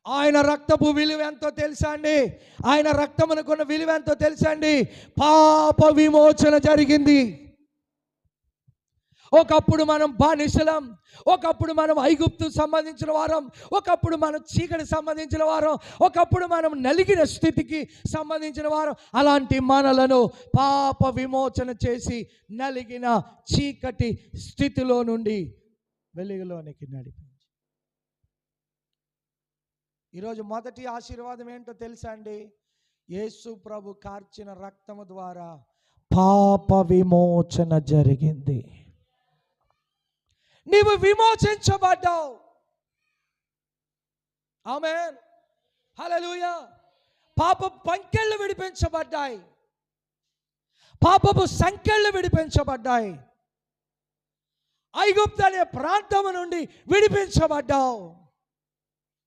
ఆయన రక్తపు విలువ ఎంతో తెలుసా అండి? ఆయన రక్తమునకున్న విలువ ఎంతో తెలుసా అండి? పాప విమోచన జరిగింది. ఒకప్పుడు మనం బానిసలం, ఒకప్పుడు మనం ఐగుప్తు సంబంధించిన వారం, ఒకప్పుడు మనం చీకటి సంబంధించిన వారం, ఒకప్పుడు మనం నలిగిన స్థితికి సంబంధించిన వారం. అలాంటి మనలను పాప విమోచన చేసి నలిగిన చీకటి స్థితిలో నుండి వెలుగులోనికి నడిపించి, ఈరోజు మొదటి ఆశీర్వాదం ఏంటో తెలుసా అండి? యేసు ప్రభు కార్చిన రక్తము ద్వారా పాప విమోచన జరిగింది. నీవు విమోచించబడ్డావు. ఆమేన్, హల్లెలూయా. పాప పంకెళ్ళు విడిపించబడ్డాయి, పాపపు సంకెళ్ళు విడిపించబడ్డాయి. ఐగుప్తు అనే ప్రాంతము నుండి విడిపించబడ్డావు.